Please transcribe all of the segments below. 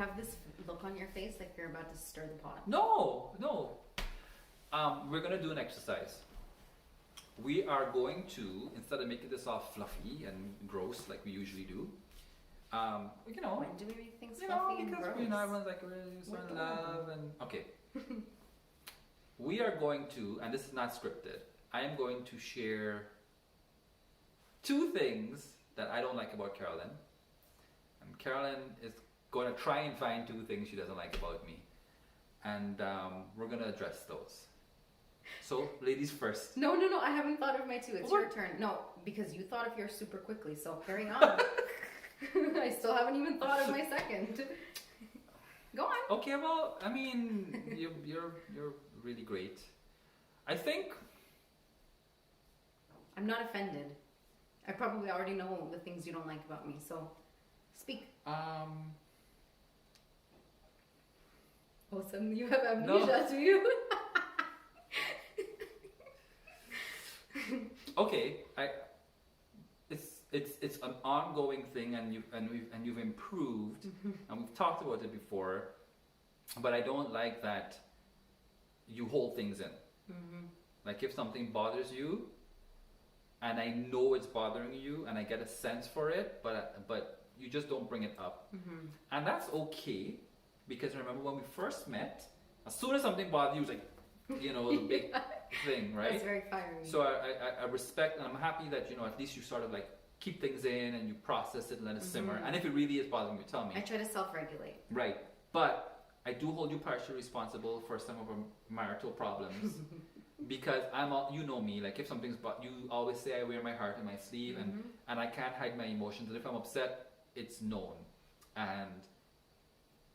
have this look on your face like you're about to stir the pot. No, no. We're gonna do an exercise. We are going to, instead of making this all fluffy and gross like we usually do, you know. When do we make things You know, fluffy and because gross? you know, everyone's like really so in love and okay. We are going to, and this is not scripted. I am going to share 2 things that I don't like about Kerolin, and Kerolin is going to try and find 2 things she doesn't like about me, and we're going to address those. So, ladies first. No, I haven't thought of my 2. It's What? your turn. No, because you thought of yours super quickly, so carry on. I still haven't even thought of my second. Go on. Okay, well, I mean, you're really great. I think I'm not offended. I probably already know the things you don't like about me, so speak. Oh, suddenly you have amnesia, do you? okay, it's an ongoing thing, and you've improved, and we've talked about it before, but I don't like that you hold things in. Like if something bothers you, and I know it's bothering you, and I get a sense for it, but you just don't bring it up, and that's okay, because remember when we first met, as soon as something bothered you, it was like, you know, the big thing, right? That's very fiery. So I respect, and I'm happy that, you know, at least you sort of like keep things in and you process it and let it simmer. And if it really is bothering you, tell me. I try to self-regulate. Right. But I do hold you partially responsible for some of our marital problems because you know me, like if something's, you always say I wear my heart in my sleeve, and I can't hide my emotions. And if I'm upset, it's known. And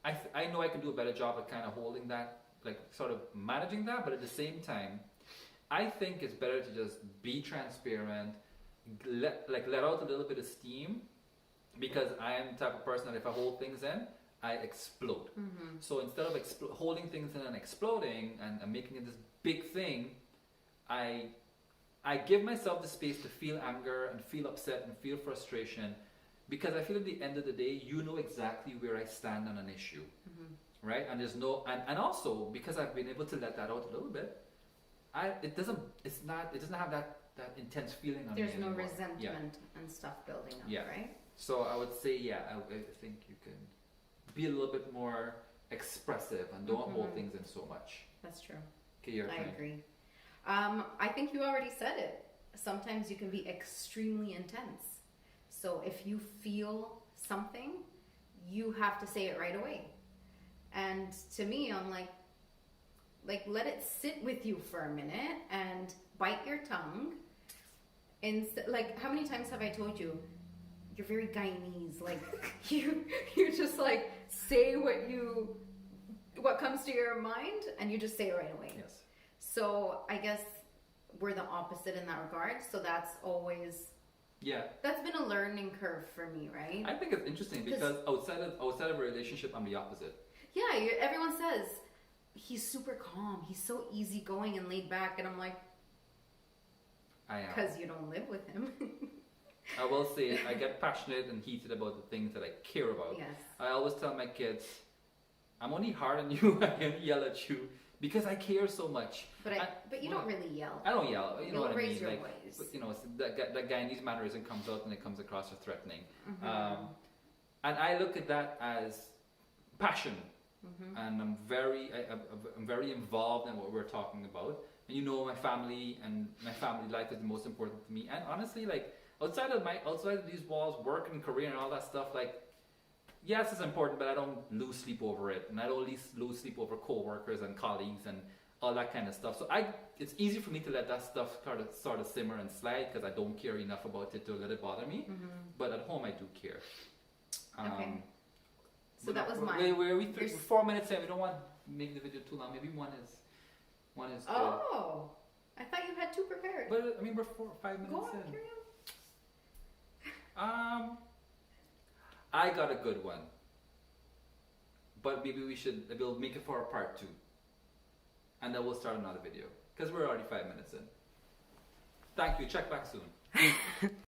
I know I can do a better job at kind of holding that, like sort of managing that, but at the same time, I think it's better to just be transparent, let out a little bit of steam, because I am the type of person that if I hold things in, I explode. So instead of holding things in and exploding and making it this big thing, I give myself the space to feel anger and feel upset and feel frustration, because I feel at the end of the day, you know exactly where I stand on an issue, right? And there's no, and also because I've been able to let that out a little bit, it doesn't have that intense feeling on me There's no anymore. resentment and stuff building up, right? So I would say, I think you can be a little bit more expressive and don't hold things in so much. That's true. Okay, your turn. I agree. I think you already said it. Sometimes you can be extremely intense. So if you feel something, you have to say it right away. And to me, I'm like let it sit with you for a minute and bite your tongue. And like, how many times have I told you, you're very Guyanese, like you just like say what comes to your mind, and you just say it right away. Yes. So I guess we're the opposite in that regard. So that's always, that's been a learning curve for me, right? I think it's interesting because outside of a relationship, I'm the opposite. Yeah, everyone says he's super calm, he's so easygoing and laid back, and I'm like, I am. because you don't live with him. I will say I get passionate and heated about the things that I care about. Yes. I always tell my kids, I'm only hard on you, I can yell at you because I care so much. But you don't really yell. I don't yell. You know what I mean? Raise your like, voice. but, you know, that Guyanese mannerism comes out and it comes across as threatening. And I look at that as passion. And I'm very involved in what we're talking about. And you know, my family life is the most important to me. And honestly, like outside of these walls, work and career and all that stuff, like yes, it's important, but I don't lose sleep over it, and I don't lose sleep over co-workers and colleagues and all that kind of stuff. So it's easy for me to let that stuff sort of simmer and slide because I don't care enough about it to let it bother me. But at home, I do care. Okay. So that was mine. We're 4 minutes in. We don't want to make the video too long. Maybe one is good. Oh, I thought you had 2 prepared. But I mean, we're 5 minutes Go on, in. carry on. I got a good one, but maybe we'll make it for a part 2, and then we'll start another video because we're already 5 minutes in. Thank you. Check back soon.